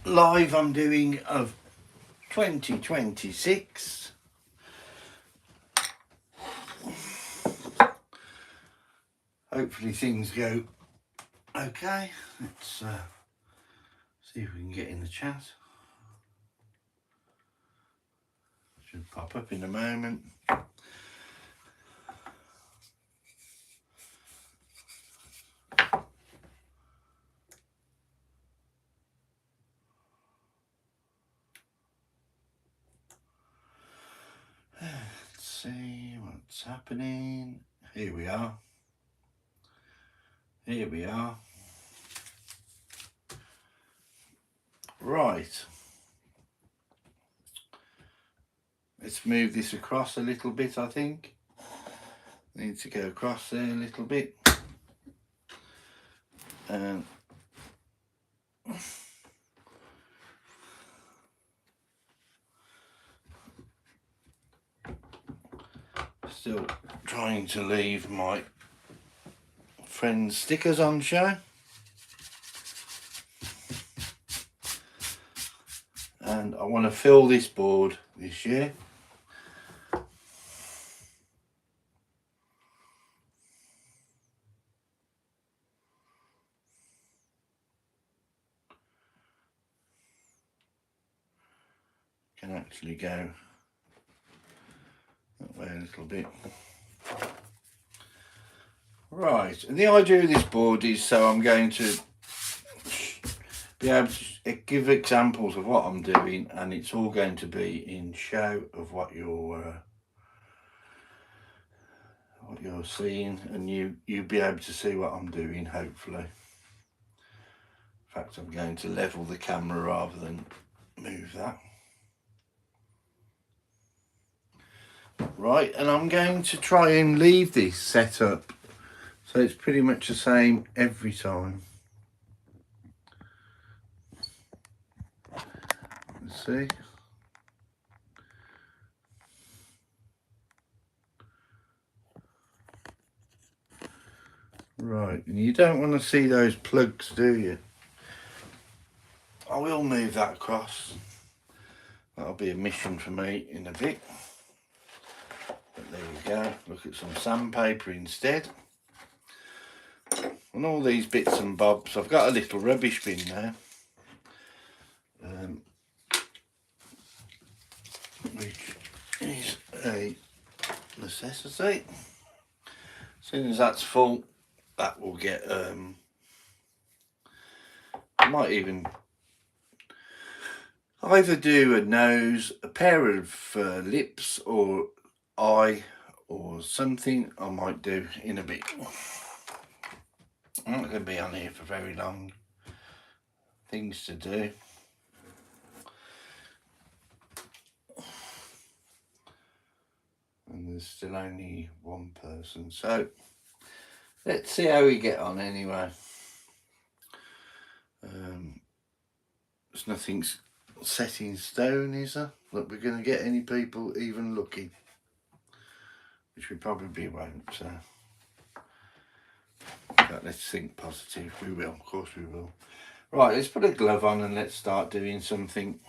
live I'm doing of 2026. Hopefully things go okay. Let's see if we can get in the chat. Should pop up in a moment. Let's see what's happening. Here we are. Here we are. Right. Let's move this across a little bit, I think. Need to go across there a little bit. And still trying to leave my friend's stickers on show. And I want to fill this board this year. Can actually go that way a little bit. Right, and the idea of this board is so I'm going to be able to give examples of what I'm doing, and it's all going to be in show of what you're seeing, and you'll be able to see what I'm doing, hopefully. In fact, I'm going to level the camera rather than move that. Right, and I'm going to try and leave this set up so it's pretty much the same every time. Let's see. Right, and you don't want to see those plugs, do you? I will move that across. That'll be a mission for me in a bit. But there we go. Look at some sandpaper instead. And all these bits and bobs. I've got a little rubbish bin now. Which is a necessity. As soon as that's full, that will get I might even either do a nose, a pair of lips, or eye, or something I might do in a bit. I'm not going to be on here for very long. Things to do. And there's still only one person, so let's see how we get on anyway. There's nothing set in stone, is there, that we're going to get any people even looking, which we probably won't. So but let's think positive. We will, of course we will. Right, let's put a glove on and let's start doing something.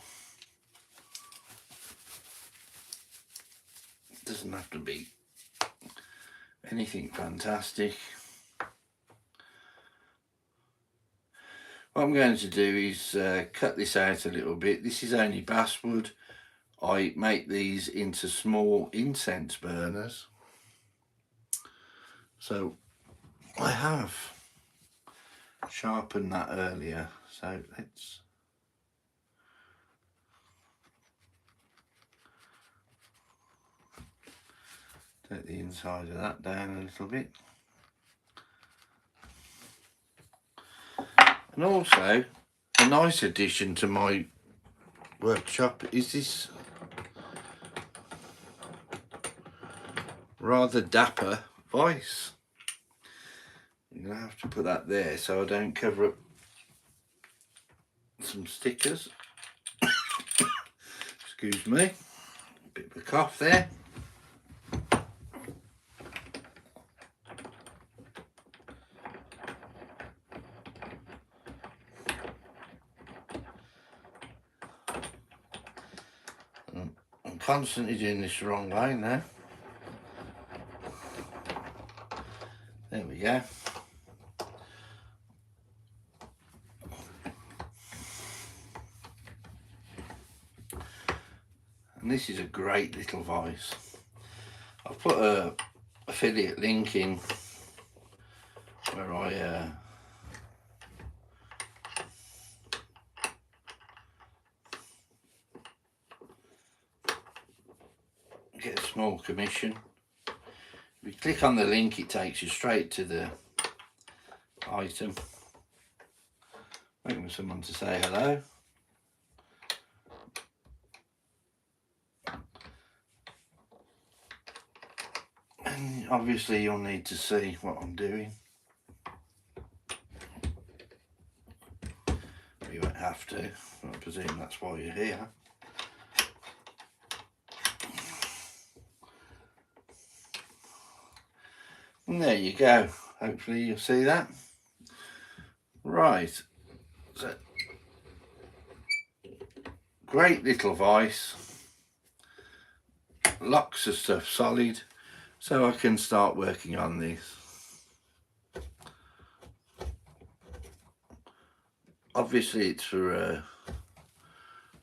It doesn't have to be anything fantastic. What I'm going to do is cut this out a little bit. This is only basswood. I make these into small incense burners. So I have sharpened that earlier. So let's take the inside of that down a little bit. And also, a nice addition to my workshop is this rather dapper vise. I'm going to have to put that there so I don't cover up some stickers. Excuse me, a bit of a cough there. constantly doing this the wrong way now. There we go. And this is a great little vise. I've put a affiliate link in where I get a small commission. If you click on the link, it takes you straight to the item. Waiting for someone to say hello. And obviously you'll need to see what I'm doing. You won't have to. I presume that's why you're here. And there you go. Hopefully you'll see that. Right. So, great little vise. Lots of stuff solid. So I can start working on this. Obviously it's for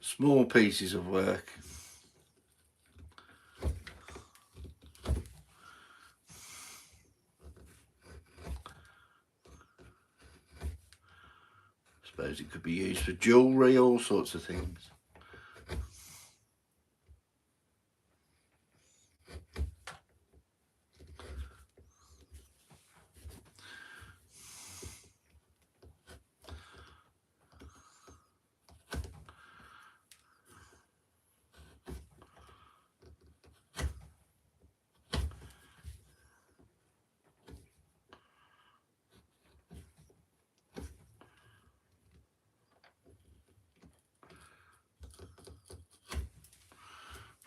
small pieces of work. I suppose it could be used for jewellery, all sorts of things.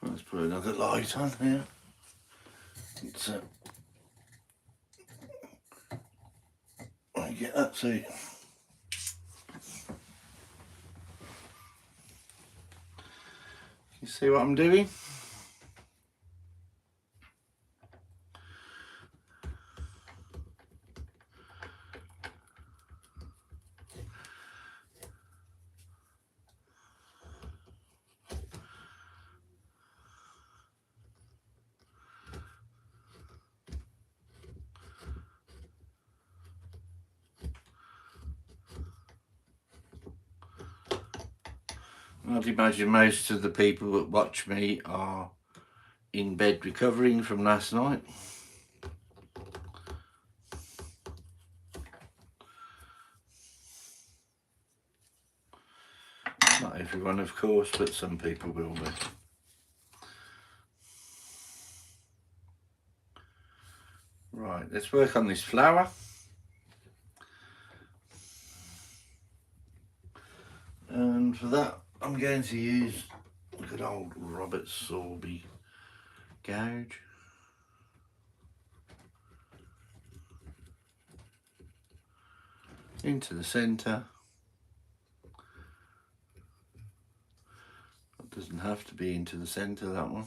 Let's put another light on here. It's I get that so you see what I'm doing? I'd imagine most of the people that watch me are in bed recovering from last night. Not everyone, of course, but some people will be. Right, let's work on this flower. And for that, I'm going to use a good old Robert Sorby gouge. Into the centre. It doesn't have to be into the centre, that one.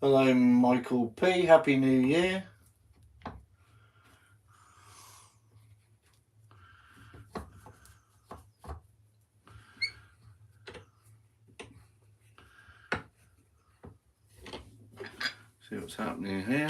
Hello Michael P, Happy New Year. See what's happening here.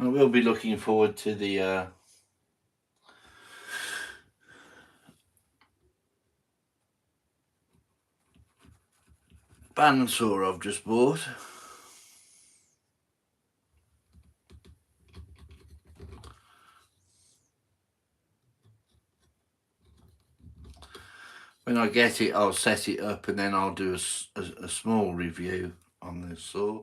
I will be looking forward to the bandsaw I've just bought. When I get it, I'll set it up and then I'll do a small review on this saw.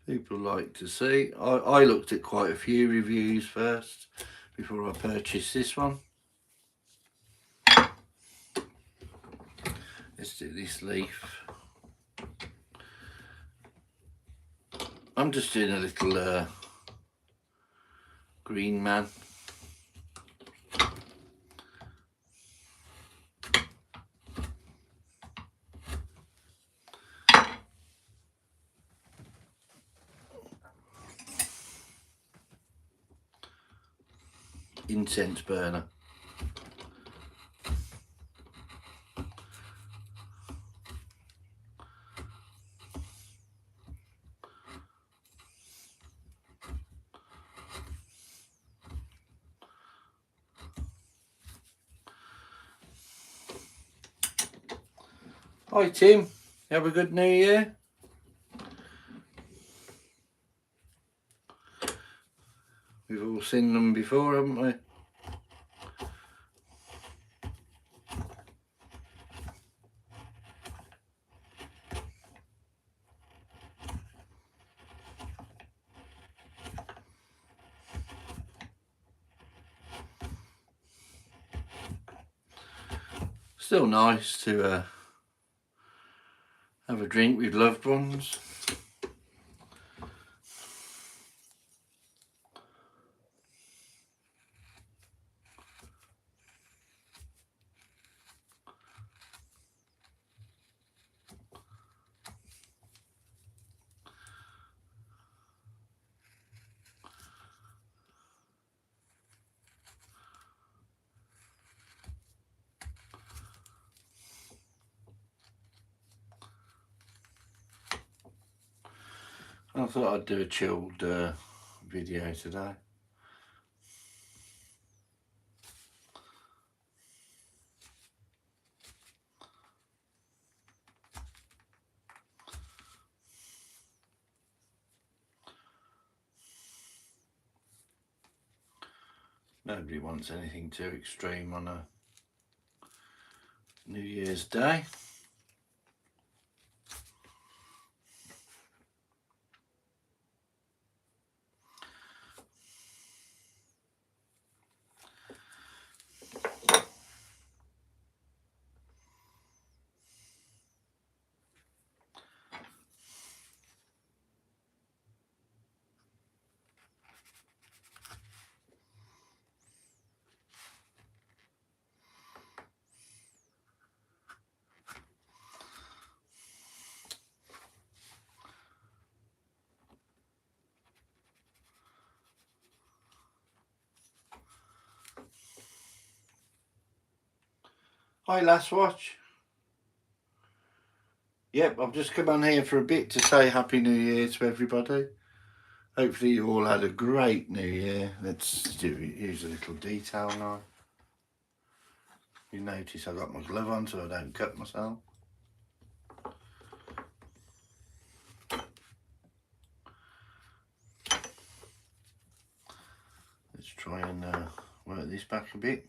People like to see. I looked at quite a few reviews first before I purchased this one. Let's do this leaf. I'm just doing a little green man. Incense burner. Hi Tim, have a good New Year. We've all seen them before, haven't we? Still nice to have a drink with loved ones. I thought I'd do a chilled video today. Nobody wants anything too extreme on a New Year's Day. Hi Last Watch. Yep, I've just come on here for a bit to say Happy New Year to everybody. Hopefully you all had a great New Year. Let's use a little detail now. You notice I got my glove on so I don't cut myself. Let's try and work this back a bit.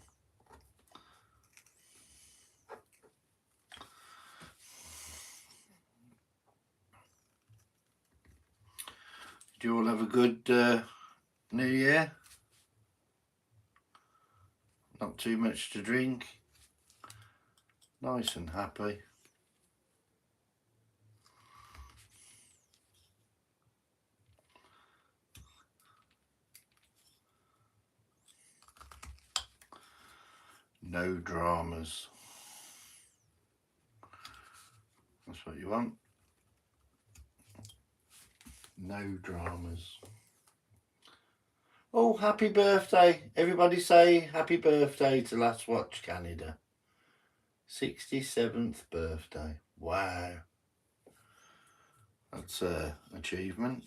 Do you all have a good New Year? Not too much to drink. Nice and happy. No dramas. That's what you want. No dramas. Oh, happy birthday. Everybody say happy birthday to Last Watch Canada. 67th birthday. Wow. That's an achievement.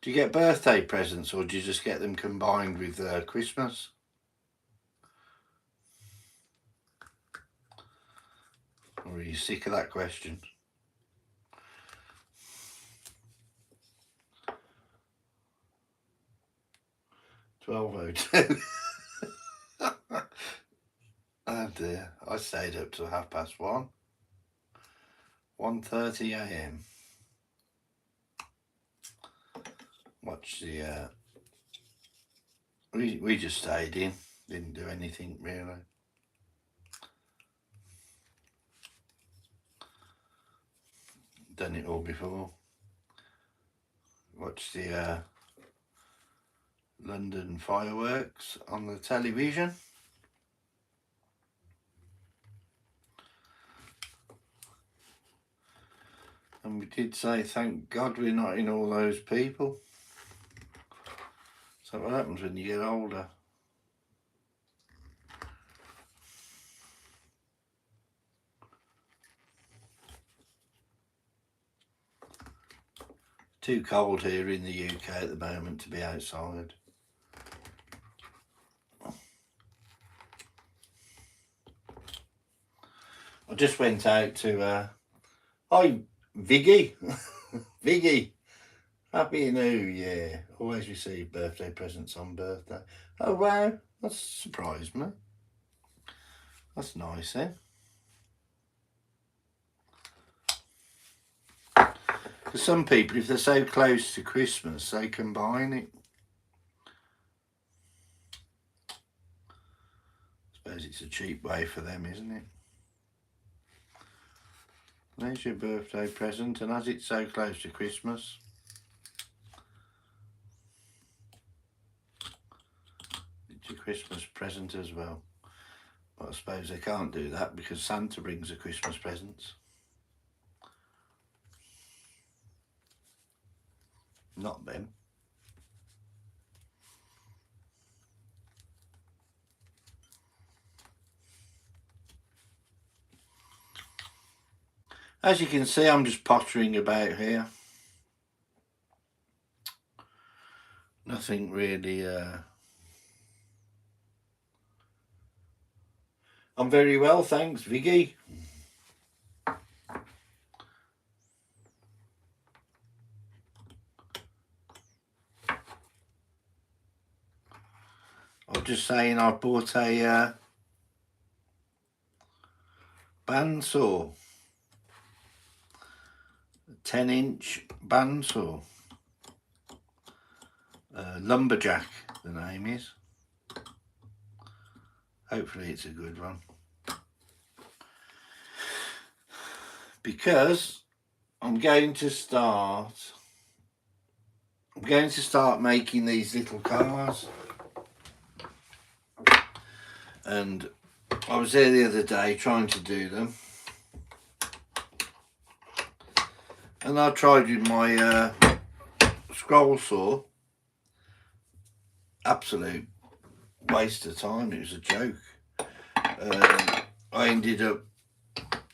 Do you get birthday presents or do you just get them combined with Christmas? Or are you sick of that question? 12:02. Oh dear, I stayed up till 1:30. 1:30 a.m. Watch the we just stayed in, didn't do anything really. Done it all before. Watch the London fireworks on the television. And we did say, thank God we're not in all those people. So what happens when you get older? Too cold here in the UK at the moment to be outside. I just went out to hi Viggy. Viggy, Happy New Year. Always receive birthday presents on birthday. Oh wow, that's surprised me. That's nice, eh? For some people, if they're so close to Christmas, they combine it. I suppose it's a cheap way for them, isn't it? There's your birthday present, and as it's so close to Christmas, it's your Christmas present as well. But I suppose they can't do that because Santa brings the Christmas presents. Not them. As you can see, I'm just pottering about here. Nothing really. I'm very well, thanks, Viggy. I was just saying I bought a bandsaw. 10-inch bandsaw. Lumberjack, the name is. Hopefully it's a good one. Because I'm going to start making these little cars. And I was there the other day trying to do them. And I tried with my scroll saw. Absolute waste of time. It was a joke. I ended up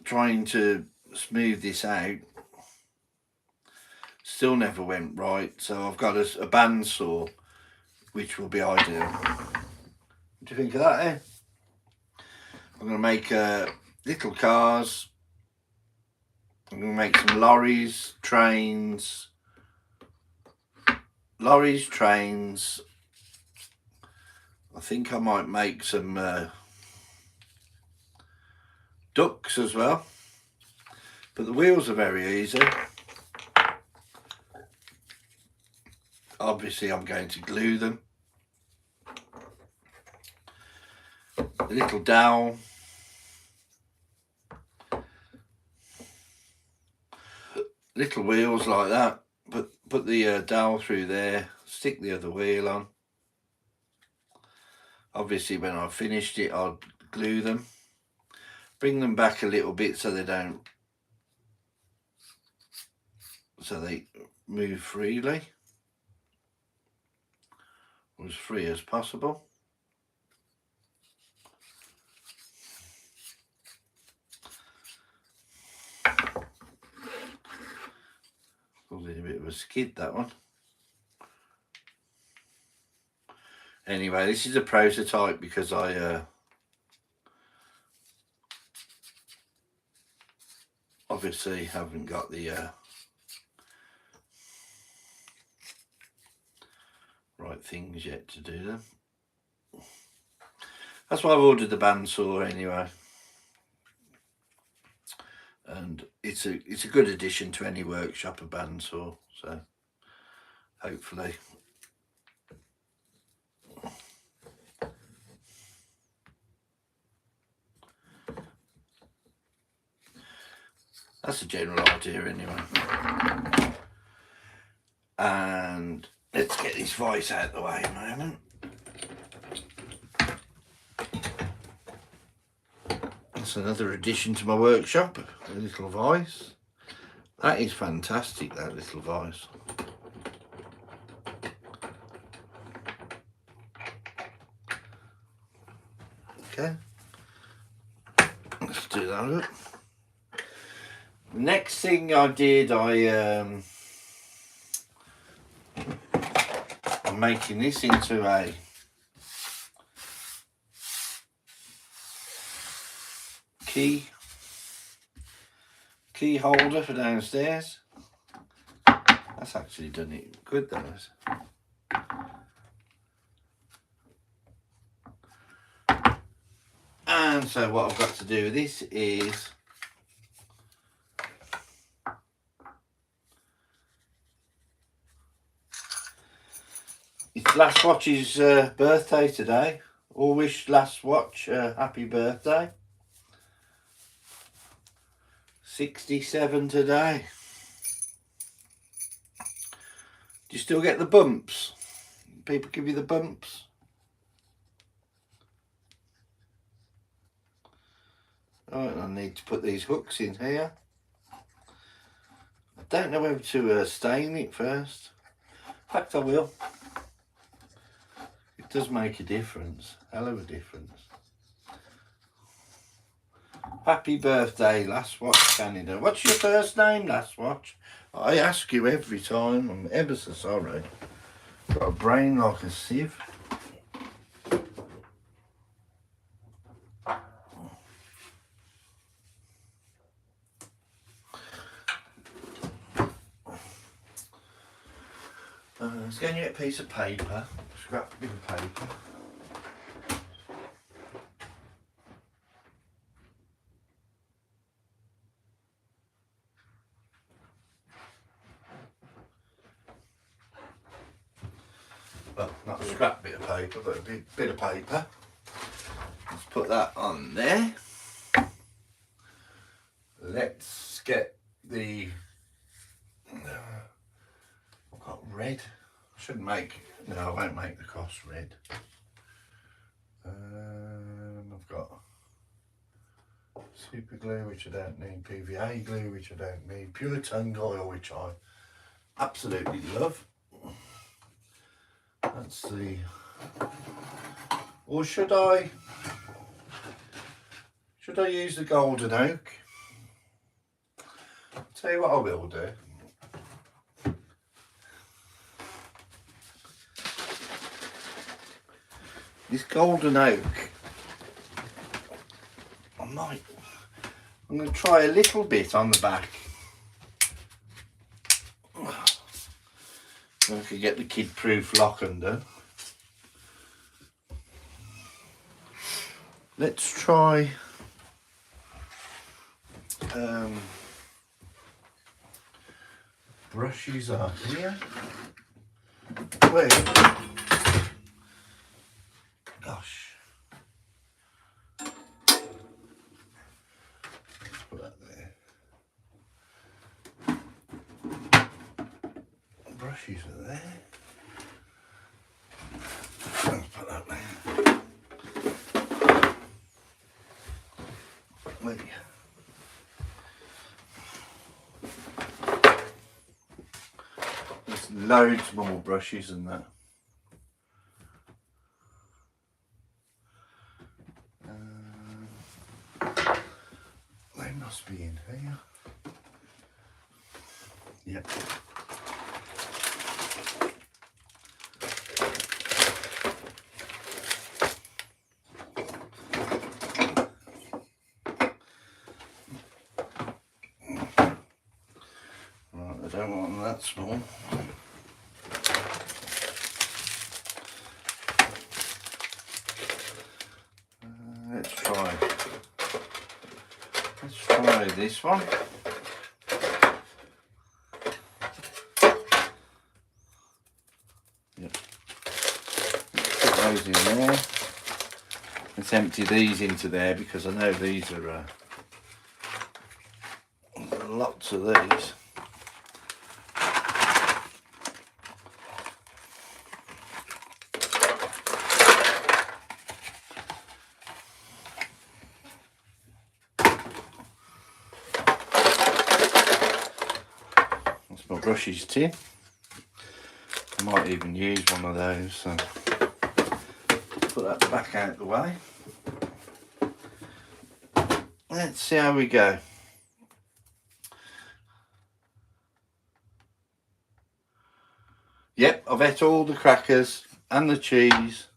trying to smooth this out. Still never went right. So I've got a bandsaw, which will be ideal. What do you think of that, eh? I'm going to make little cars. I'm going to make some lorries, trains. I think I might make some ducks as well. But the wheels are very easy. Obviously, I'm going to glue them. A little dowel. Little wheels like that. Put the dowel through there. Stick the other wheel on. Obviously when I've finished it, I'll glue them, bring them back a little bit so they move freely, or as free as possible. Causing a bit of a skid, that one. Anyway, this is a prototype because I obviously haven't got the right things yet to do them. That's why I've ordered the bandsaw anyway. And it's a good addition to any workshop, a bandsaw, so hopefully. That's the general idea anyway. And let's get this vise out of the way a moment. That's another addition to my workshop, a little vise. That is fantastic, that little vise. Okay, let's do that up. Next thing I did, I'm making this into a key holder for downstairs. That's actually done it good, that is. And so what I've got to do with this is it's Last Watch's birthday today. All wish Last Watch happy birthday. 67 today. Do you still get the bumps? People give you the bumps? Right, I need to put these hooks in here. I don't know whether to stain it first. In fact, I will. It does make a difference, hell of a difference. Happy birthday, Last Watch Canada. What's your first name, Last Watch? I ask you every time. I'm ever so sorry. Got a brain like a sieve. Let's go and get a piece of paper. Scrap a bit of paper. Well, not a scrap bit of paper, but a bit of paper. Let's put that on there. Let's get the... I've got red. I shouldn't make... No, I won't make the cross red. I've got super glue, which I don't need. PVA glue, which I don't need. Pure tung oil, which I absolutely love. Let's see. Or should I use the golden oak? I'll tell you what I will do. This golden oak, I'm going to try a little bit on the back. So I can get the kid-proof lock undone. Let's try brushes are here. Wait. Gosh. Let's put that there. Brushes are there. Let's put that there. loads more brushes than that. They must be in here. Yep. Right, I don't want them that small. Let's try this one. Yep. Put those in there. Let's empty these into there because I know these are lots of these. That's my brushes tin. I might even use one of those, so put that back out the way. Let's see how we go. Yep, I've ate all the crackers and the cheese,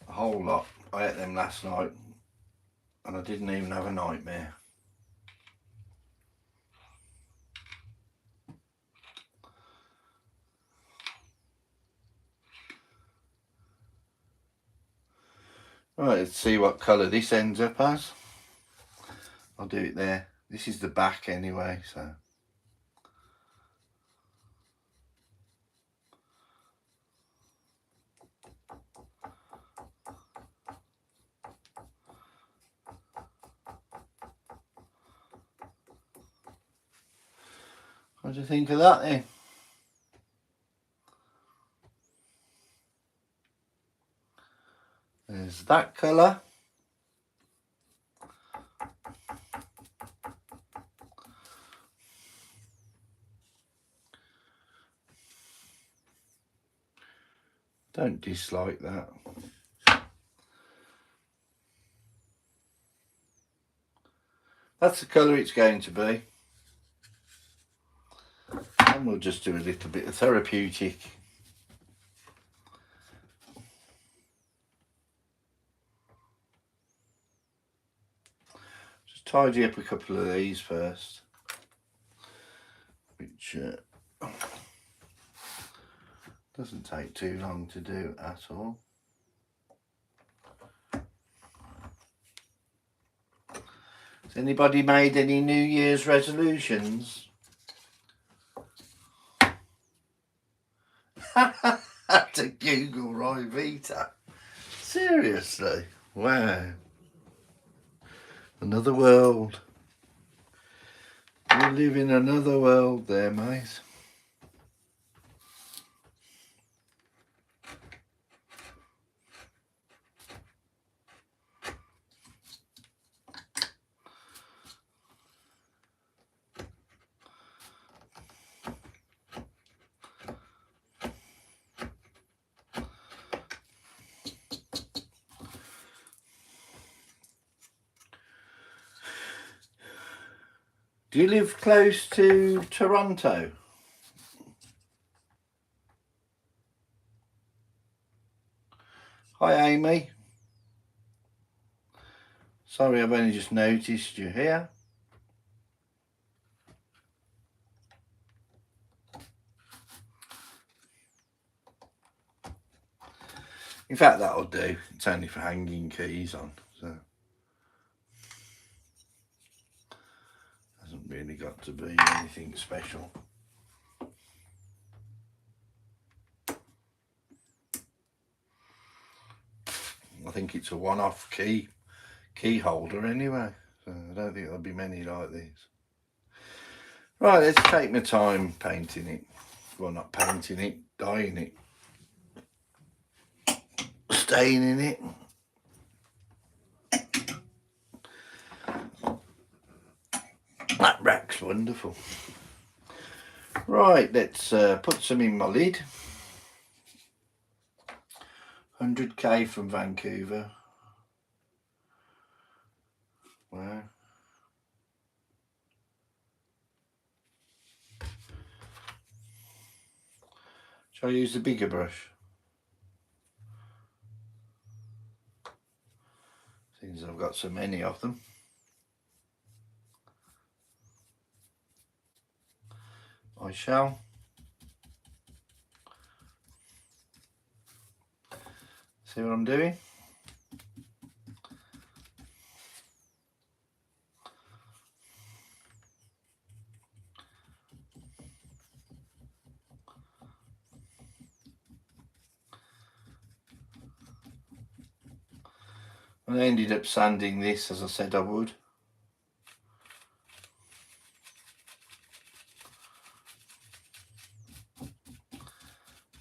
a whole lot. I ate them last night and I didn't even have a nightmare. Right, let's see what colour this ends up as. I'll do it there. This is the back anyway, so. What do you think of that then? There's that colour. Don't dislike that. That's the colour it's going to be. And we'll just do a little bit of therapeutic. Just tidy up a couple of these first. Which doesn't take too long to do at all. Has anybody made any New Year's resolutions? Had to Google Rivita. Seriously? Wow. Another world. You live in another world there, mate. Do you live close to Toronto? Hi Amy. Sorry, I've only just noticed you here. In fact, that'll do. It's only for hanging keys on, so hasn't really got to be anything special. I think it's a one-off key holder anyway, so I don't think there'll be many like these. Right, let's take my time painting it. Well, not painting it, dyeing it, staining it. That rack's wonderful. Right, let's put some in my lid. 100k from Vancouver. Wow. Shall I use the bigger brush? Since I've got so many of them. I shall. See what I'm doing? I ended up sanding this as I said I would.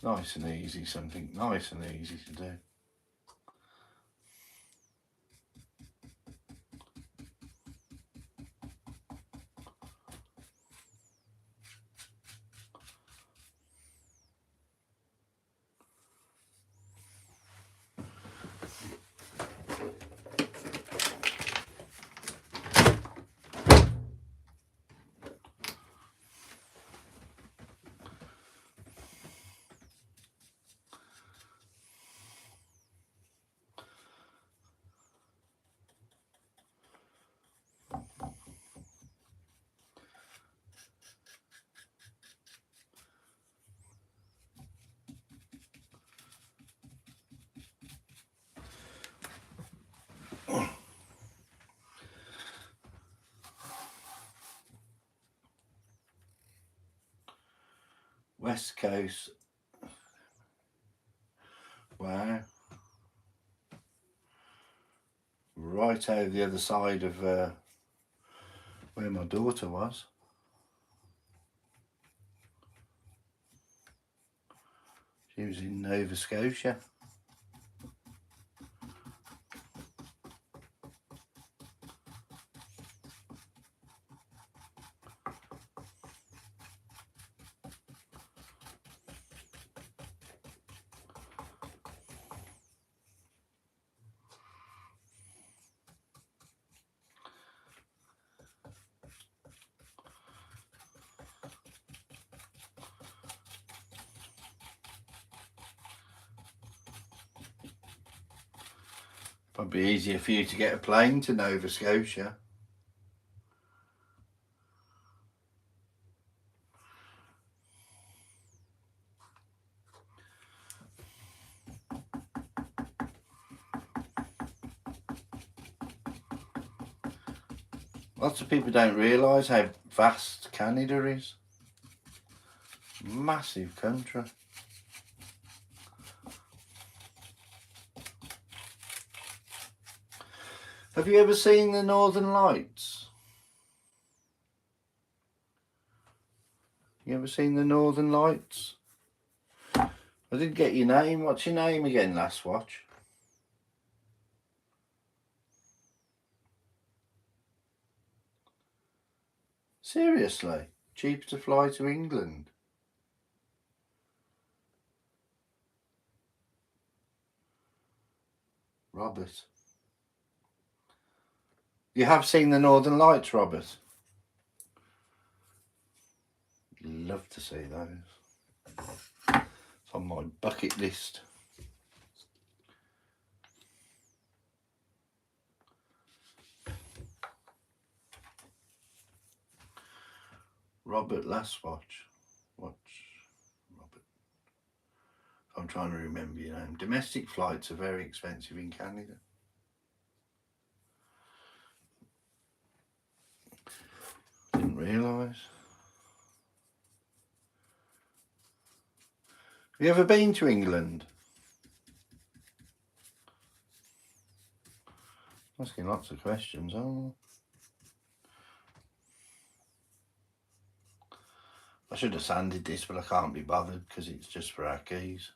Nice and easy, something nice and easy to do. West Coast. Wow. Right over the other side of where my daughter was. She was in Nova Scotia. Probably easier for you to get a plane to Nova Scotia. Lots of people don't realise how vast Canada is. Massive country. Have you ever seen the Northern Lights? You ever seen the Northern Lights? I didn't get your name. What's your name again, last watch? Seriously? Cheaper to fly to England? Robert. You have seen the Northern Lights, Robert? Love to see those. It's on my bucket list. Robert last watch. Watch Robert. I'm trying to remember your name. Domestic flights are very expensive in Canada. Didn't realise. Have you ever been to England? Asking lots of questions, aren't I? I should have sanded this, but I can't be bothered because it's just for our keys.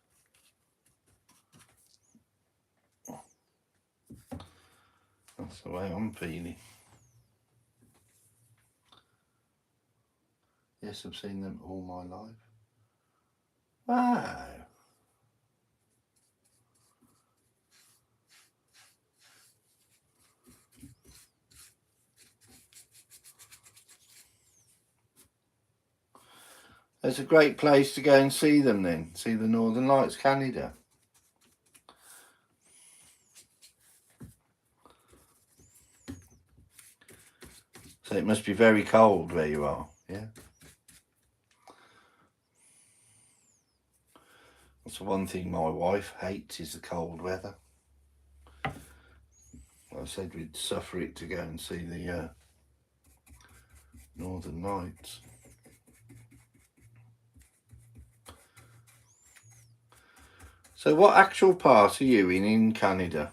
That's the way I'm feeling. Yes, I've seen them all my life. Wow. It's a great place to go and see them then. See the Northern Lights, Canada. So it must be very cold where you are, yeah? That's the one thing my wife hates, is the cold weather. I said we'd suffer it to go and see the Northern Lights. So what actual part are you in Canada?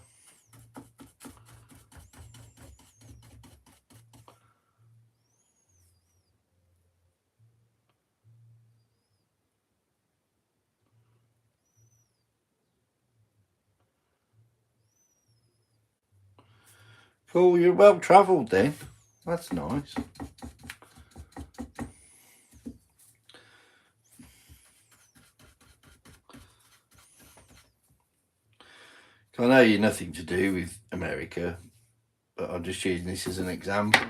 Cool, you're well travelled then. That's nice. I know you're nothing to do with America, but I'm just using this as an example.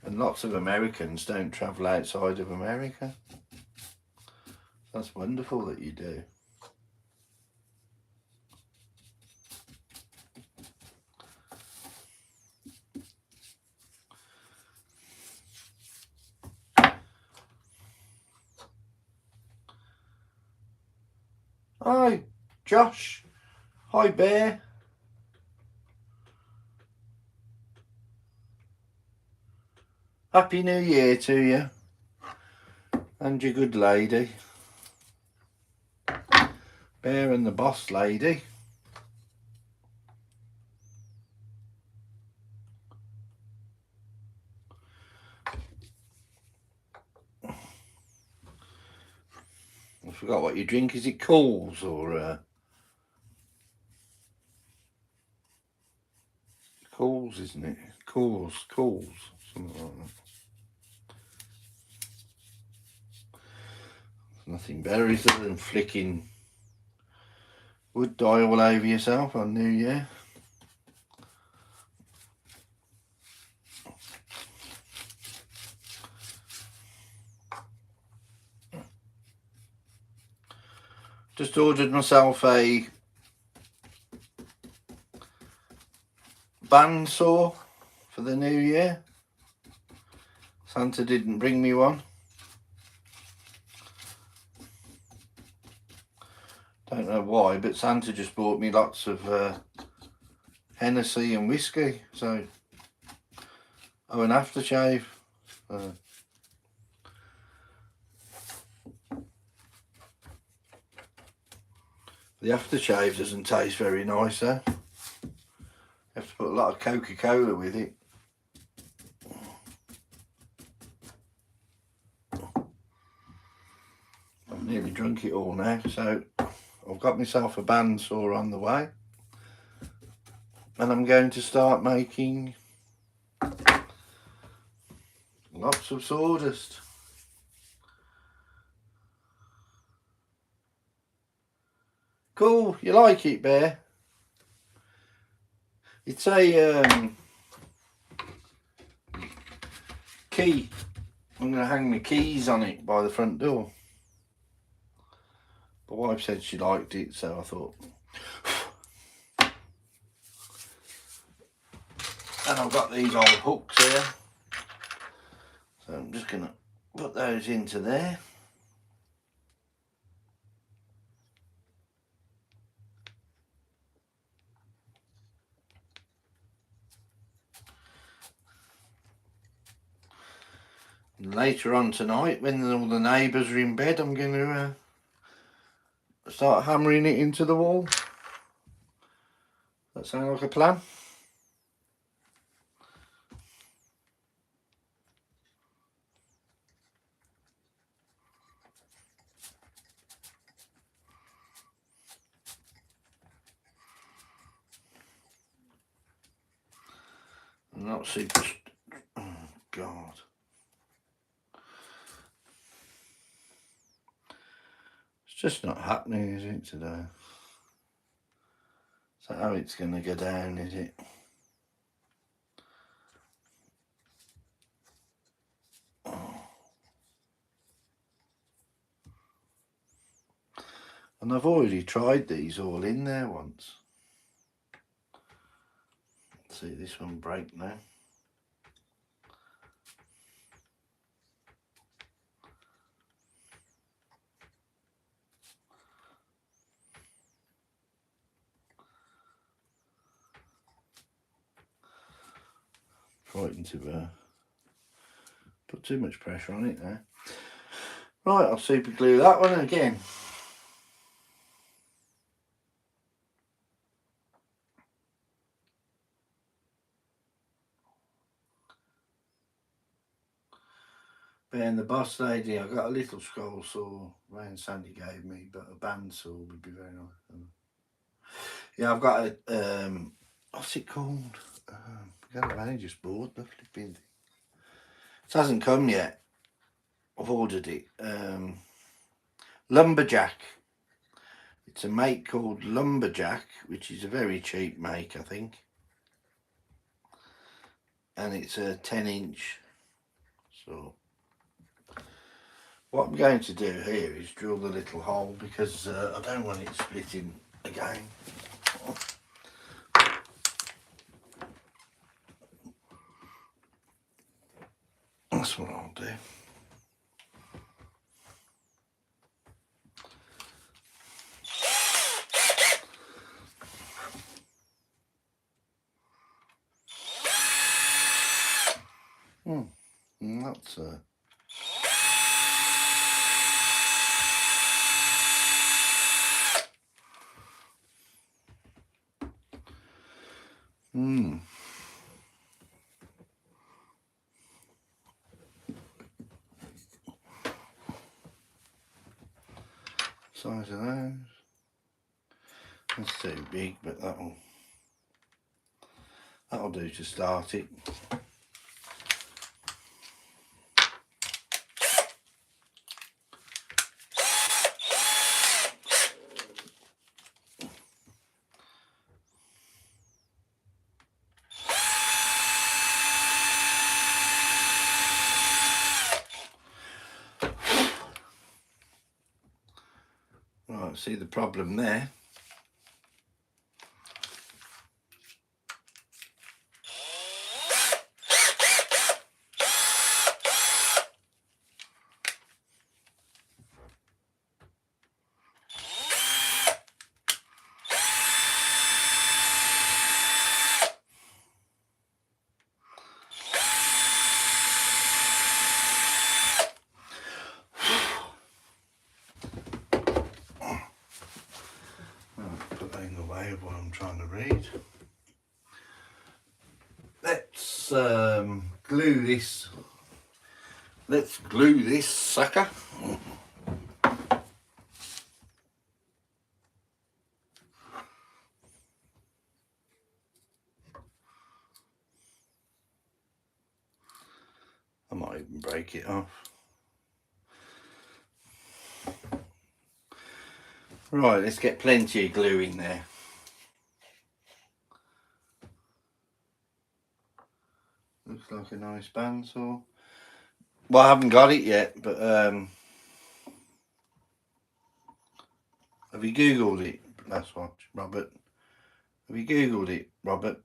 And lots of Americans don't travel outside of America. That's wonderful that you do. Hi, Josh. Hi, Bear. Happy New Year to you. And your good lady. Bear and the boss lady. I forgot what you drink. Is it Coles or Coles, isn't it? Coles, something like that. Nothing better, is there, than flicking wood dye all over yourself on New Year? Just ordered myself a bandsaw for the new year. Santa didn't bring me one. Don't know why, but Santa just bought me lots of Hennessy and whiskey. So, oh, an aftershave. The aftershave doesn't taste very nice, though. You have to put a lot of Coca-Cola with it. I've nearly drunk it all now, so I've got myself a bandsaw on the way. And I'm going to start making lots of sawdust. Cool, you like it, Bear? It's a key. I'm going to hang my keys on it by the front door. My wife said she liked it, so I thought. And I've got these old hooks here. So I'm just going to put those into there. And later on tonight, when all the neighbours are in bed, I'm going to start hammering it into the wall. That sound like a plan? I'm not super. Oh God. just not happening, is it, today? Is that how it's going to go down, is it? And I've already tried these all in there once. Let's see this one break now. Frightened to put too much pressure on it now. Right, I'll super glue that one again. Being the boss lady, I got a little scroll saw Ryan Sandy gave me, but a band saw would be very nice. Yeah, I've got a what's it called? I've only just bought the flipping thing. It hasn't come yet. I've ordered it. Lumberjack. It's a make called Lumberjack, which is a very cheap make, I think. And it's a 10-inch. So what I'm going to do here is drill the little hole because I don't want it splitting again. That's what I'll do. And that's size of those. That's too big, but that'll do to start it. Right, see the problem there? Put that in the way of what I'm trying to read. Let's glue this. Let's glue this sucker. I might even break it off. Right, let's get plenty of glue in there. Looks like a nice bandsaw. Well, I haven't got it yet, but have you Googled it? Let's watch, Robert. Have you Googled it, Robert?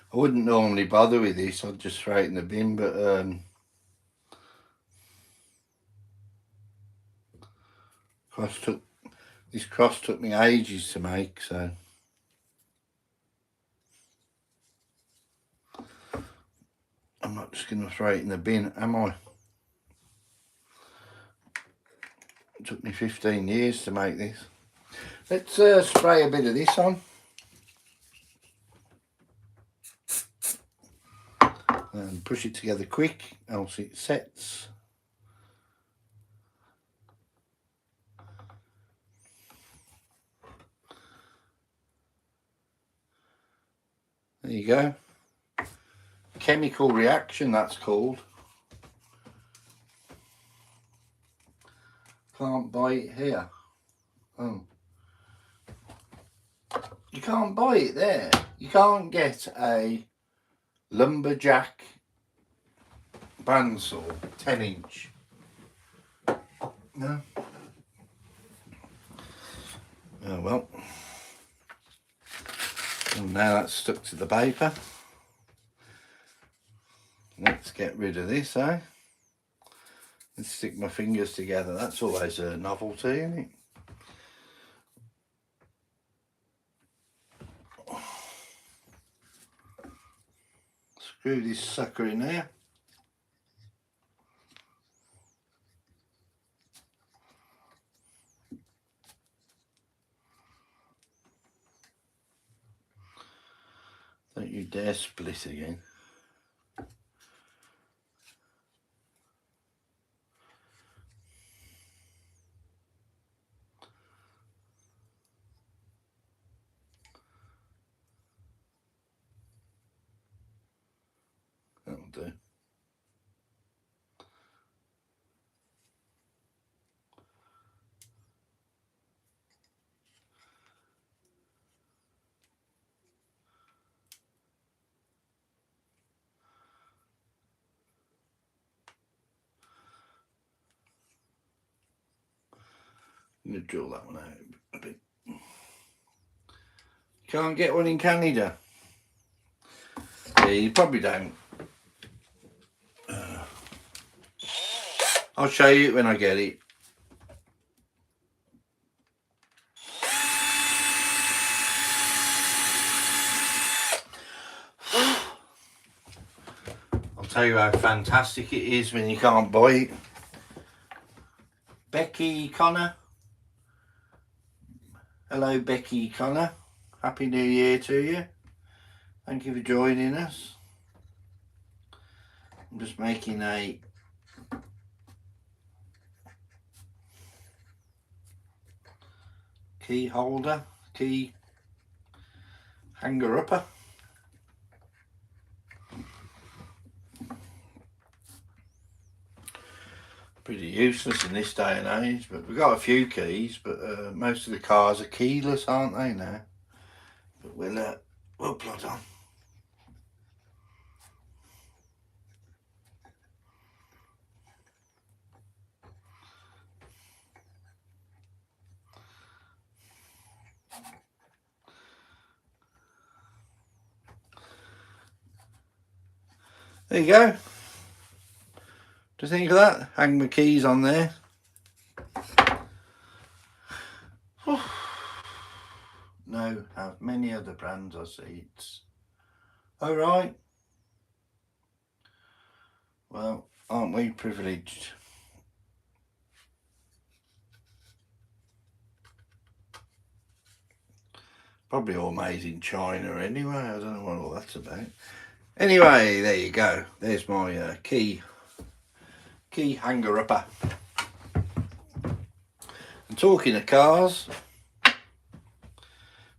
I wouldn't normally bother with this, I'd just throw it in the bin, but this cross took me ages to make, so I'm not just going to throw it in the bin, am I? It took me 15 years to make this. Let's spray a bit of this on. And push it together quick, else it sets. There you go. Chemical reaction, that's called. Can't buy it here. Oh. You can't buy it there. You can't get a lumberjack bandsaw 10-inch. No. Oh well. And now that's stuck to the paper. Let's get rid of this, eh? Let's stick my fingers together. That's always a novelty, isn't it? Screw this sucker in there. Don't you dare split again. That'll do. I'm going to drill that one out a bit. You can't get one in Canada. Yeah, you probably don't. I'll show you when I get it. I'll tell you how fantastic it is when you can't buy it. Becky Connor. Hello Becky Connor. Happy New Year to you. Thank you for joining us. I'm just making a key holder, key hanger upper. Pretty useless in this day and age, but we've got a few keys, but most of the cars are keyless, aren't they now? But we'll plod on. There you go. Do you think of that? Hang my keys on there. No, have many other brands or seats. All right. Well, aren't we privileged? Probably all made in China anyway. I don't know what all that's about. Anyway, there you go. There's my key hanger upper. And talking of cars,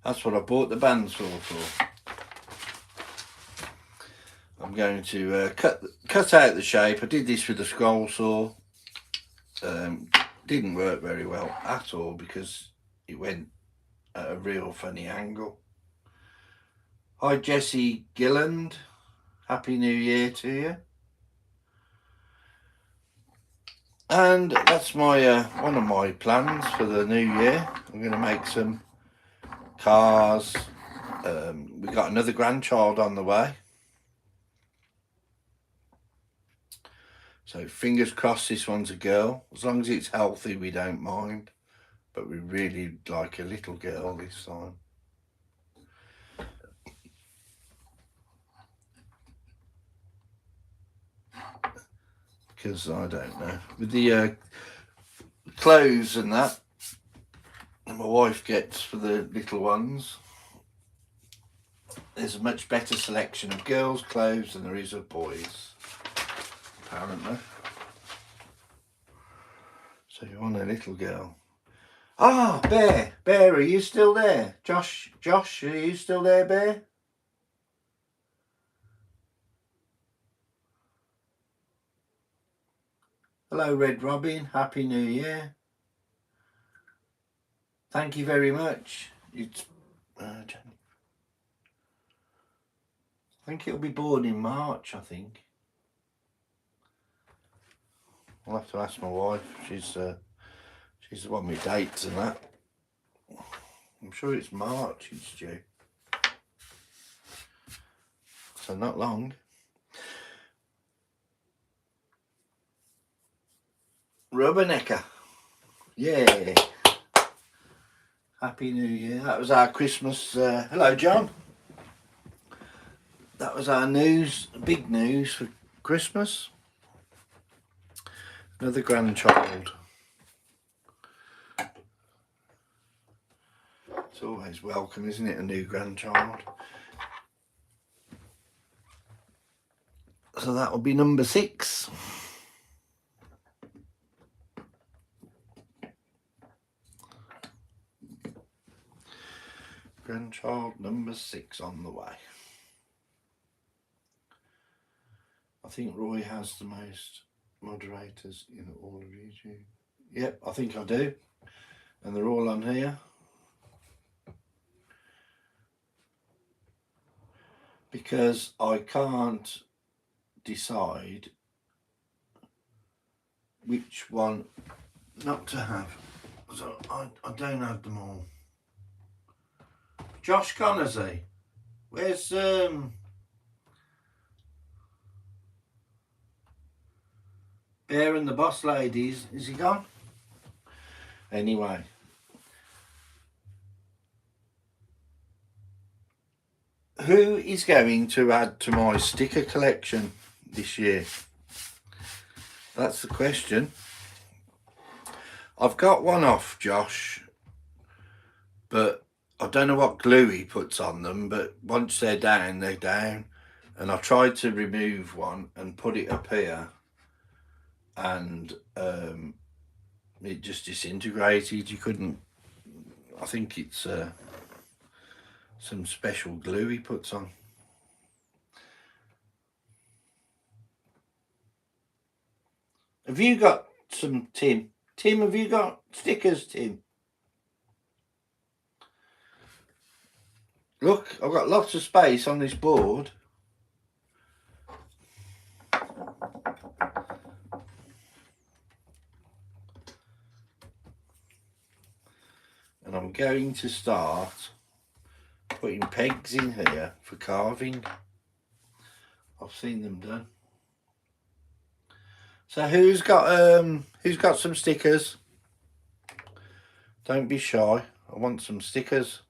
that's what I bought the bandsaw for. I'm going to cut out the shape. I did this with a scroll saw. Didn't work very well at all because it went at a real funny angle. Hi Jessie Gilland. Happy New Year to you. And that's my one of my plans for the new year. I'm going to make some cars. We've got another grandchild on the way. So fingers crossed this one's a girl. As long as it's healthy, we don't mind. But we really like a little girl this time. Because I don't know. With the clothes and that my wife gets for the little ones, there's a much better selection of girls' clothes than there is of boys, apparently. So you want a little girl. Ah, Bear, are you still there? Josh, are you still there, Bear? Hello, Red Robin. Happy New Year. Thank you very much. It's I think it'll be born in March, I think. I'll have to ask my wife. She's the one with dates and that. I'm sure it's March it's due. So not long. Rubbernecker. Yeah. Happy New Year. That was our Christmas. Hello, John. That was our news, big news for Christmas. Another grandchild. It's always welcome, isn't it, a new grandchild? So that will be number 6. Grandchild number 6 on the way. I think Roy has the most moderators in all of YouTube. Yep, I think I do. And they're all on here. Because I can't decide which one not to have. So I don't have them all. Josh Connersy. Where's Bear and the Boss Ladies? Is he gone? Anyway. Who is going to add to my sticker collection this year? That's the question. I've got one off Josh, but I don't know what glue he puts on them, but once they're down, they're down. And I tried to remove one and put it up here, and it just disintegrated. You couldn't, I think it's some special glue he puts on. Have you got some, Tim? Tim, have you got stickers, Tim? Look, I've got lots of space on this board. And I'm going to start putting pegs in here for carving. I've seen them done. So who's got some stickers? Don't be shy. I want some stickers.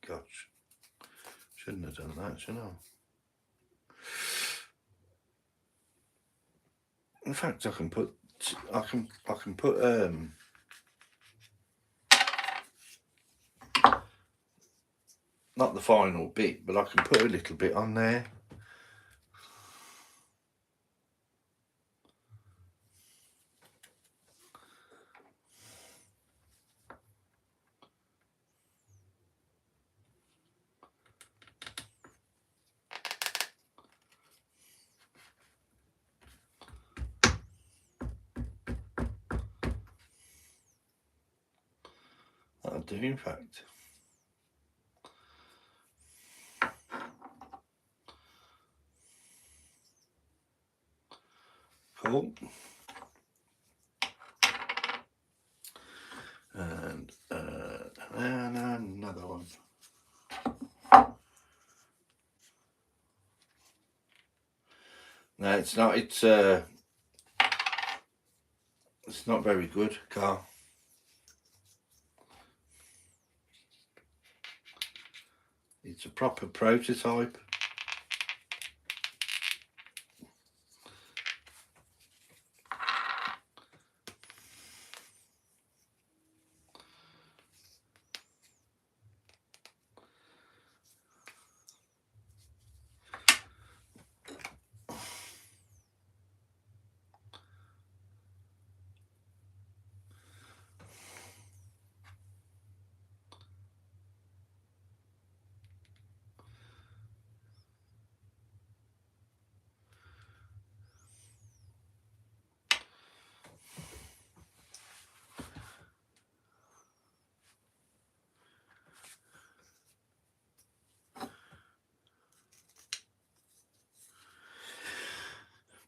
Gosh, shouldn't have done that, should I? In fact, I can put not the final bit, but I can put a little bit on there. That'll do, in fact. Cool. And another one. No, it's not. It's not very good, Carl. It's a proper prototype.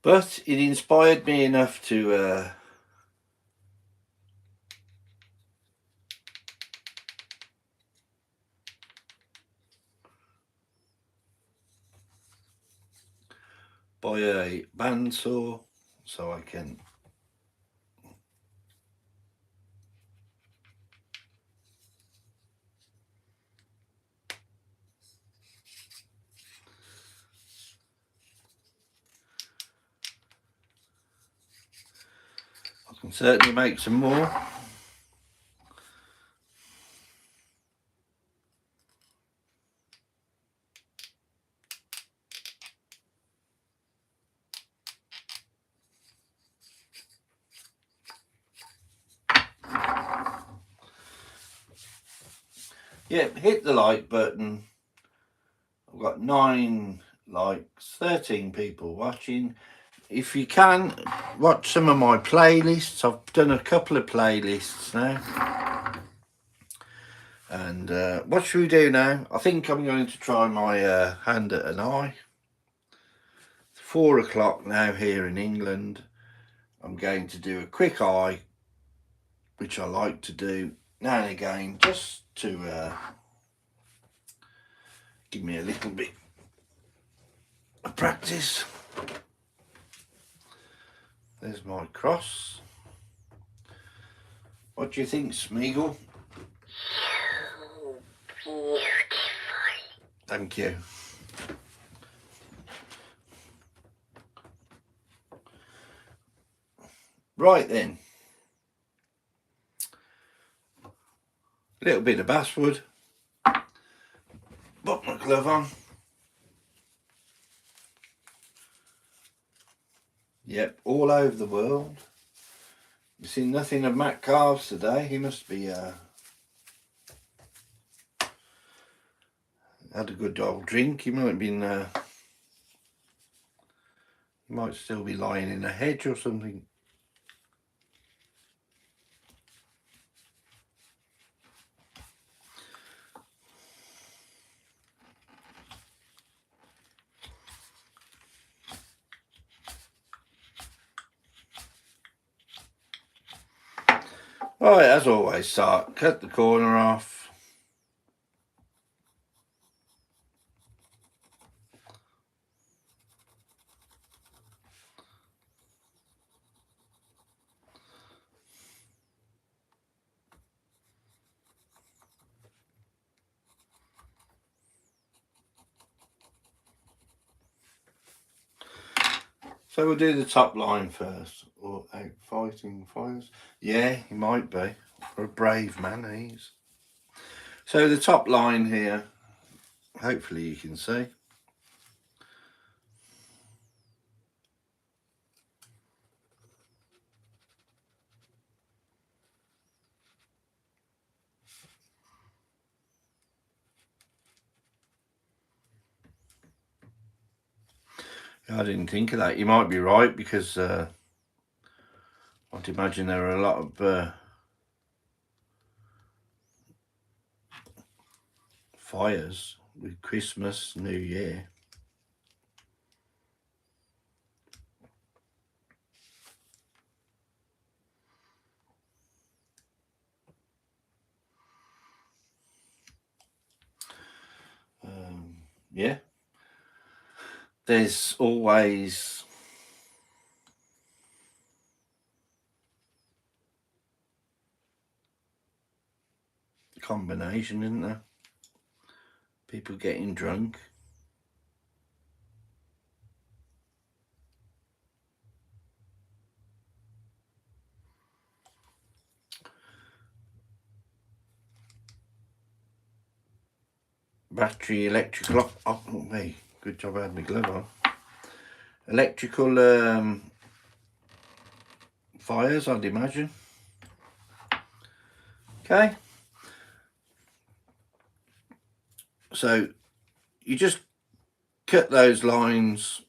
But it inspired me enough to buy a bandsaw so I can certainly make some more. Yep, hit the like button. I've got 9 likes, 13 people watching. If you can, watch some of my playlists. I've done a couple of playlists now. And what should we do now? I think I'm going to try my hand at an eye. It's 4 o'clock now here in England. I'm going to do a quick eye, which I like to do now and again, just to give me a little bit of practice. There's my cross. What do you think, Smeagol? Beautiful. Thank you. Right then. A little bit of basswood. Put my glove on. Yep, all over the world. You see nothing of Matt Carves today. He must be had a good old drink. He might have been he might still be lying in a hedge or something. Right, as always, cut the corner off. So we'll do the top line first. Or out fighting fires. Yeah, he might be. For a brave man, he's. So the top line here, hopefully you can see. I didn't think of that. You might be right, because I'd imagine there are a lot of fires with Christmas, New Year. Yeah. There's always a combination, isn't there? People getting drunk. Battery, electrical, oh me, good job I had my glove on. Electrical fires, I'd imagine. Okay. So you just cut those lines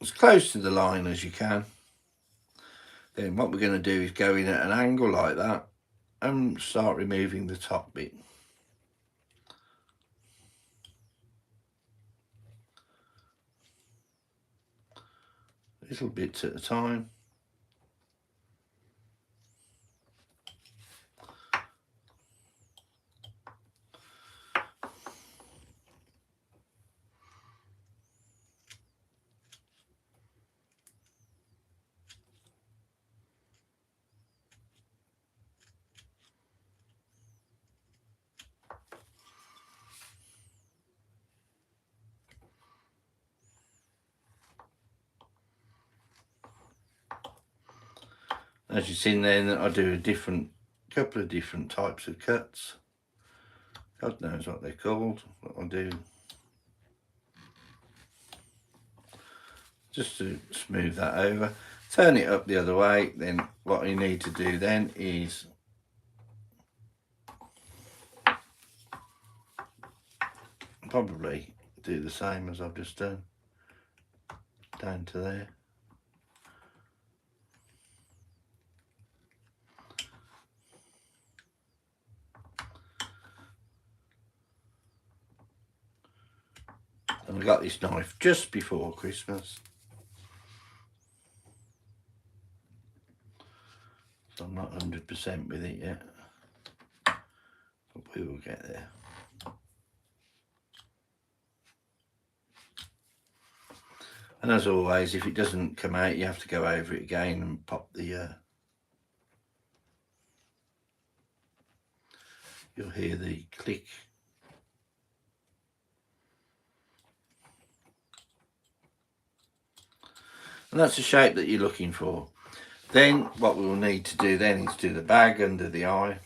as close to the line as you can. Then what we're going to do is go in at an angle like that and start removing the top bit. little bits at a time. As you've seen then, I do a couple of different types of cuts. God knows what they're called, but I do just to smooth that over. Turn it up the other way. Then what you need to do then is probably do the same as I've just done, down to there. And I got this knife just before Christmas, so I'm not 100% with it yet, but we will get there. And as always, if it doesn't come out, you have to go over it again and pop the you'll hear the click. And that's the shape that you're looking for. Then what we will need to do then is do the bag under the eye.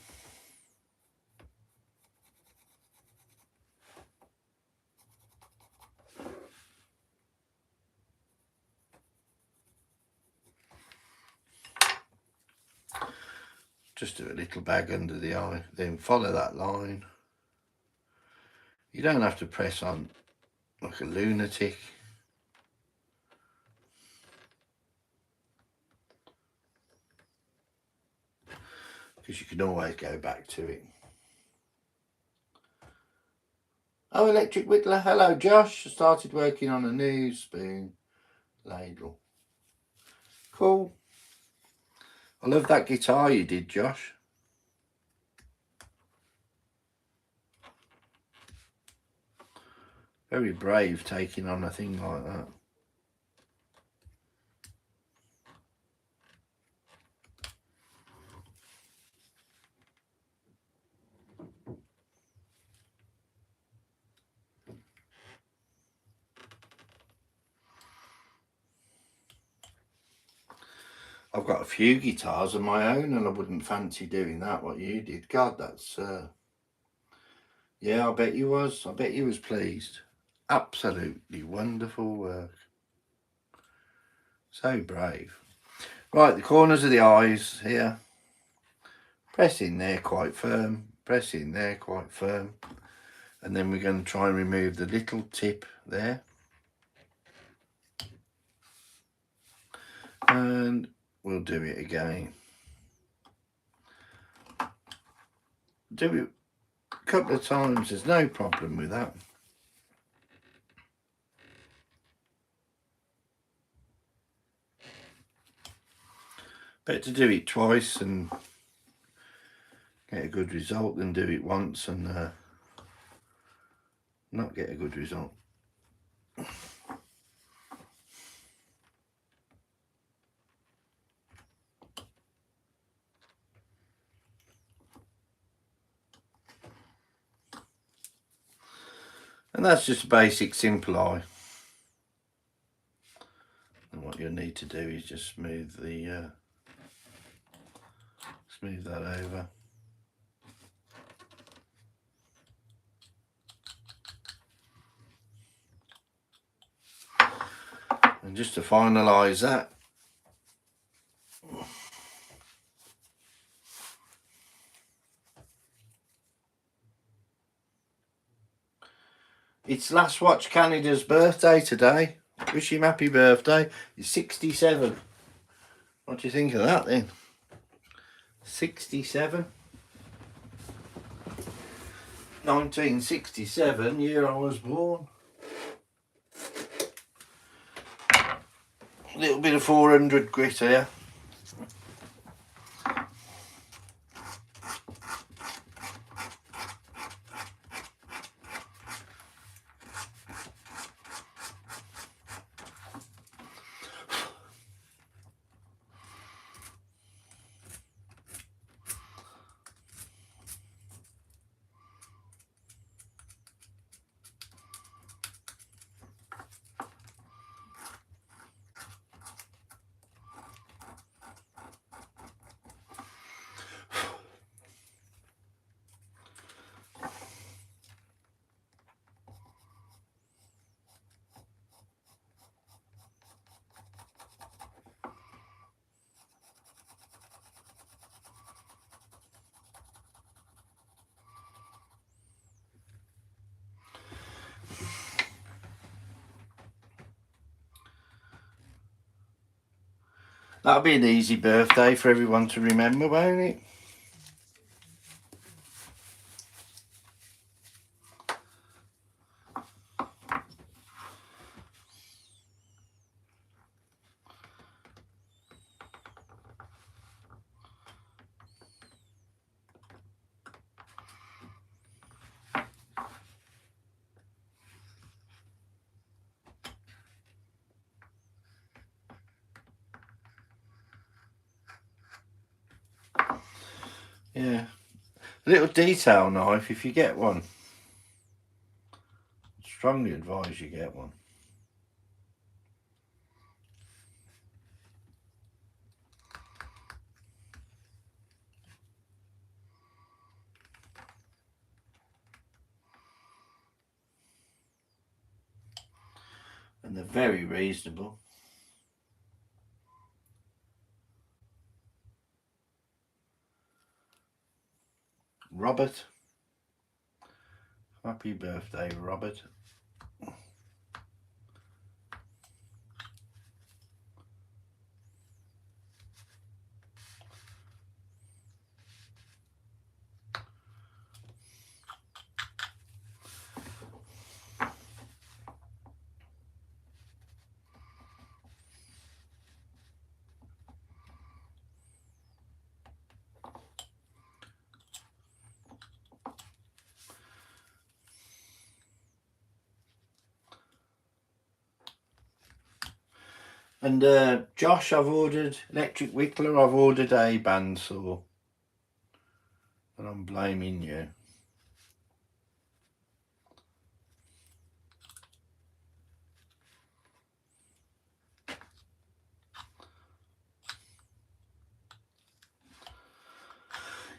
Just do a little bag under the eye, then follow that line. You don't have to press on like a lunatic. Because you can always go back to it. Oh, Electric Whittler, hello Josh. I started working on a new spoon ladle. Cool. I love that guitar you did, Josh. Very brave taking on a thing like that. I've got a few guitars of my own and I wouldn't fancy doing that, what you did. God, that's... yeah, I bet you was. I bet you was pleased. Absolutely wonderful work. So brave. Right, the corners of the eyes here. Press in there quite firm. Press in there quite firm. And then we're going to try and remove the little tip there. And we'll do it again. Do it a couple of times, there's no problem with that. Better to do it twice and get a good result than do it once and not get a good result. And that's just a basic simple eye. And what you'll need to do is just smooth the smooth that over. And just to finalise that, it's Last Watch Canada's birthday today. Wish him happy birthday. He's 67. What do you think of that then? 67. 1967, year I was born. A little bit of 400 grit here. That'll be an easy birthday for everyone to remember, won't it? Yeah. A little detail knife, if you get one. Strongly advise you get one. And they're very reasonable. Robert. Happy birthday, Robert. And Josh, I've ordered electric whittler. I've ordered a bandsaw, and I'm blaming you.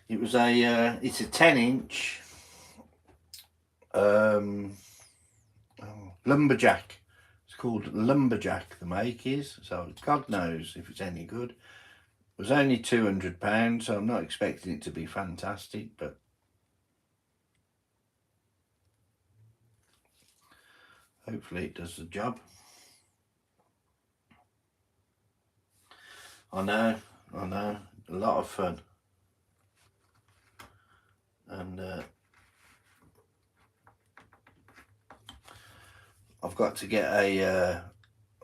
It was a it's a 10-inch lumberjack. It's called Lumberjack, the make is, so God knows if it's any good. It was only £200, so I'm not expecting it to be fantastic, but hopefully it does the job. I know, a lot of fun. And I've got to get a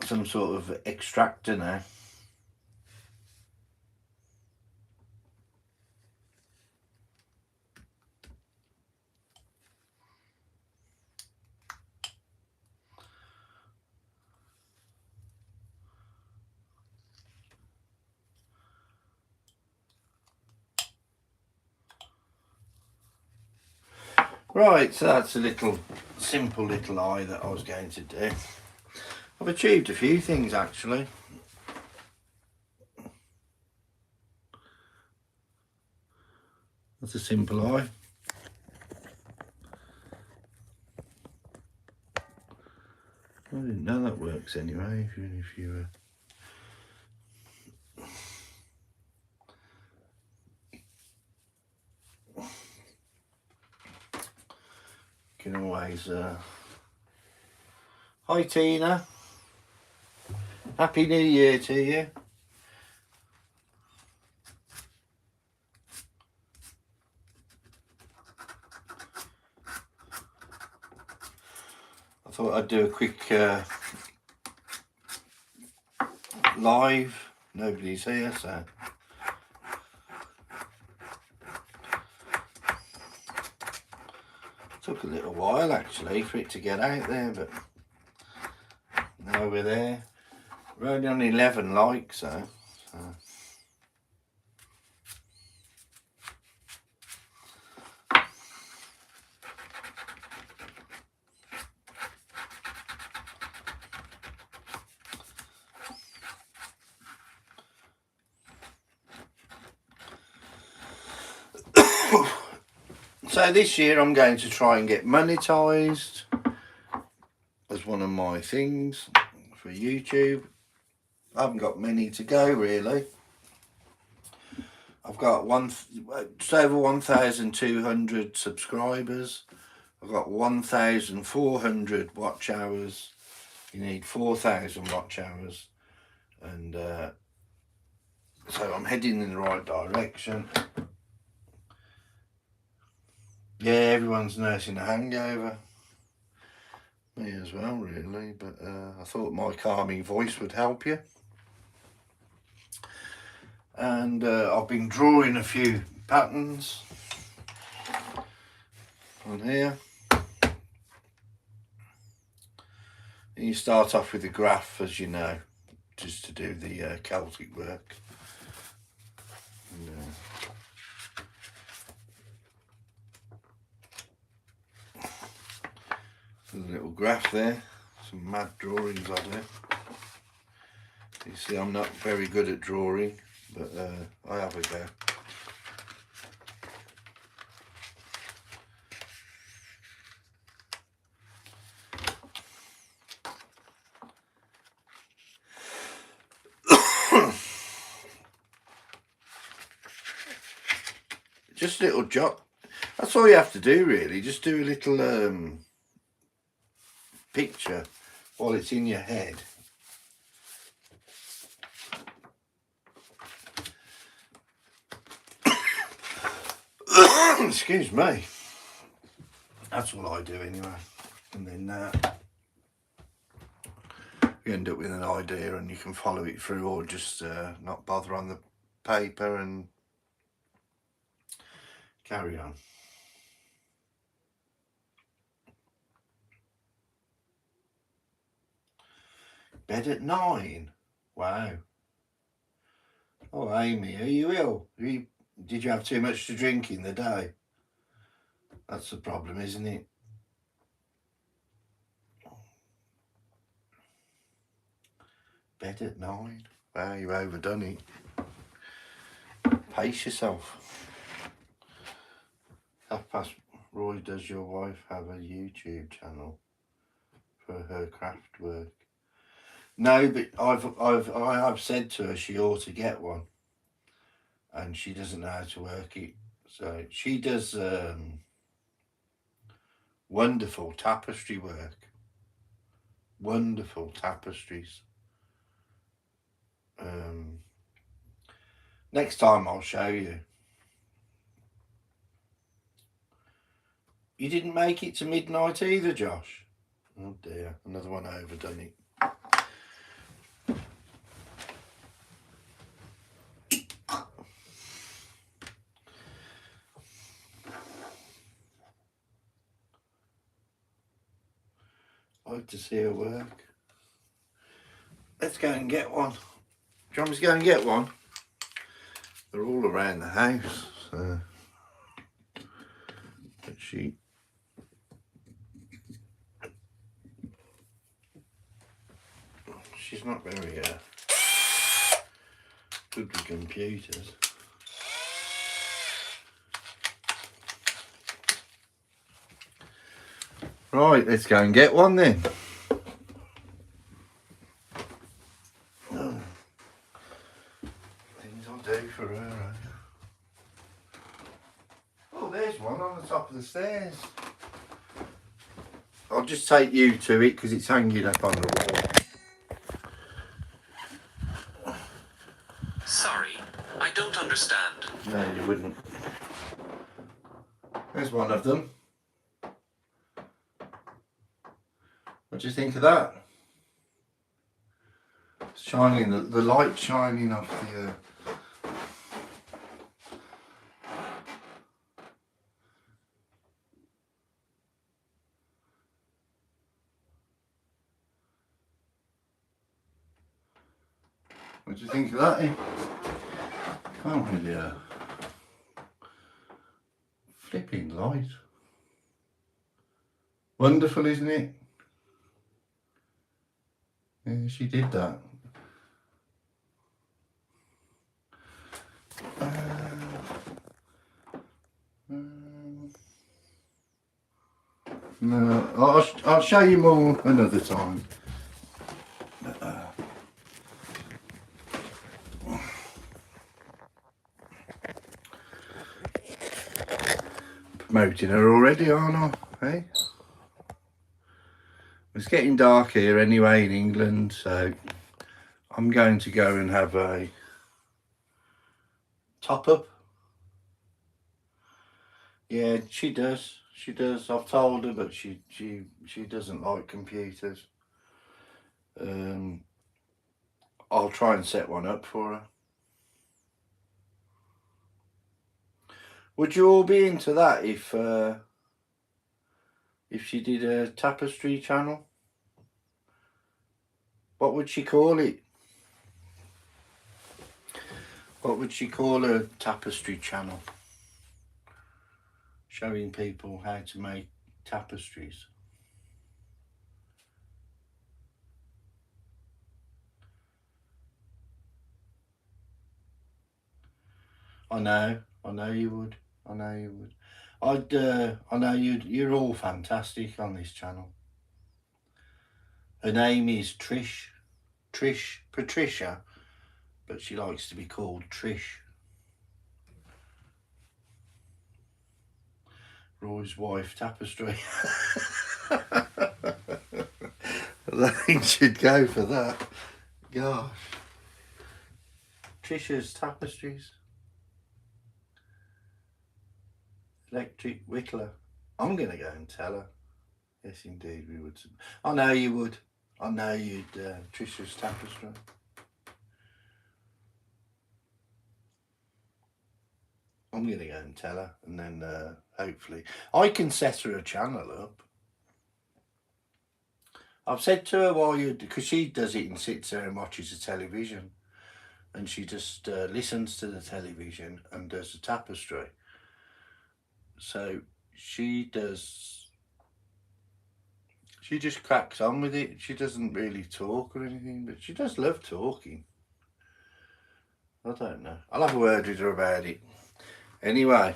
some sort of extractor now. Right, so that's a simple little eye that I was going to do. I've achieved a few things actually. That's a simple eye. I didn't know that works anyway, if you can always hi Tina, Happy New Year to you. I thought I'd do a quick live. Nobody's here, so took a little while actually for it to get out there, but now we're there. We're only on 11 likes, so. So this year I'm going to try and get monetized as one of my things for YouTube. I haven't got many to go really. I've got just over 1,200 subscribers. I've got 1,400 watch hours. You need 4,000 watch hours, and so I'm heading in the right direction. Yeah, everyone's nursing a hangover. Me as well, really, but I thought my calming voice would help you. And I've been drawing a few patterns on here. And you start off with the graph, as you know, just to do the Celtic work. And, there's a little graph there, some mad drawings I do. You see, I'm not very good at drawing, but I have a go. Just a little jot. That's all you have to do, really. Just do a little picture while it's in your head. Excuse me. That's what I do anyway. And then you end up with an idea and you can follow it through, or just not bother on the paper and carry on. Bed at 9. Wow. Oh, Amy, are you ill? Did you have too much to drink in the day? That's the problem, isn't it? Bed at 9. Wow, you've overdone it. Pace yourself. Roy, does your wife have a YouTube channel for her craft work? No, but I've said to her she ought to get one, and she doesn't know how to work it. So she does wonderful tapestry work. Wonderful tapestries. Next time I'll show you. You didn't make it to midnight either, Josh. Oh dear, another one overdone it. I'd like to see her work. Let's go and get one. Do you want me to go and get one? They're all around the house. So. But she's not very good with computers. Right, let's go and get one then. Things I'll do for her. Oh, there's one on the top of the stairs. I'll just take you to it because it's hanging up on the wall. Sorry, I don't understand. No, you wouldn't. There's one of them. What do you think of that? shining, the light shining off the what do you think of that? Oh, yeah. Flipping light. Wonderful, isn't it? Yeah, she did that. No, I'll show you more another time. Promoting her already, aren't I? Hey? It's getting dark here anyway in England, so I'm going to go and have a top up. Yeah, she does. She does. I've told her, but she doesn't like computers. I'll try and set one up for her. Would you all be into that if she did a tapestry channel? What would she call it? What would she call her tapestry channel? Showing people how to make tapestries. I know you would. I know you would. I know you're all fantastic on this channel. Her name is Trish Patricia, but she likes to be called Trish. Roy's wife tapestry. They should go for that. Gosh. Trisha's tapestries. Electric Wickler. I'm going to go and tell her. Yes, indeed, we would. I know you would. I know you'd. Trisha's tapestry. I'm going to go and tell her, and then hopefully I can set her a channel up. I've said to her while you, because she does it and sits there and watches the television, and she just listens to the television and does the tapestry. So she does. She just cracks on with it. She doesn't really talk or anything, but she does love talking. I don't know. I'll have a word with her about it. Anyway.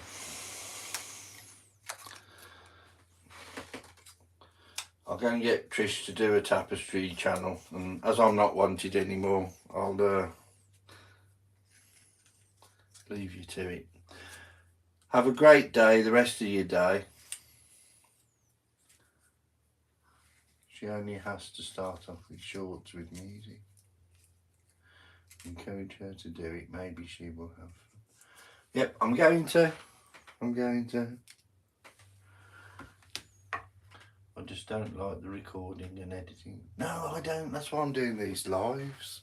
I'll go and get Trish to do a tapestry channel, and as I'm not wanted anymore, I'll leave you to it. Have a great day, the rest of your day. She only has to start off with shorts with music. Encourage her to do it, maybe she will have. Yep, I'm going to. I just don't like the recording and editing. No, I don't. That's why I'm doing these lives.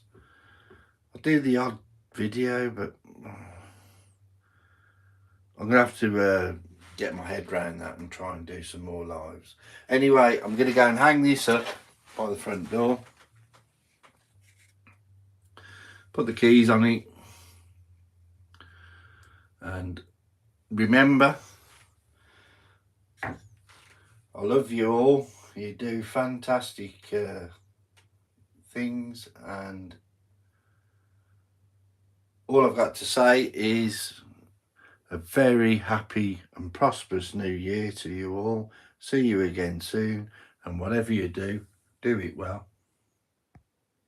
I do the odd video, but I'm going to have to get my head around that and try and do some more lives. Anyway, I'm going to go and hang this up by the front door. Put the keys on it. And remember, I love you all. You do fantastic things, and all I've got to say is a very happy and prosperous new year to you all. See you again soon, and whatever you do, do it well.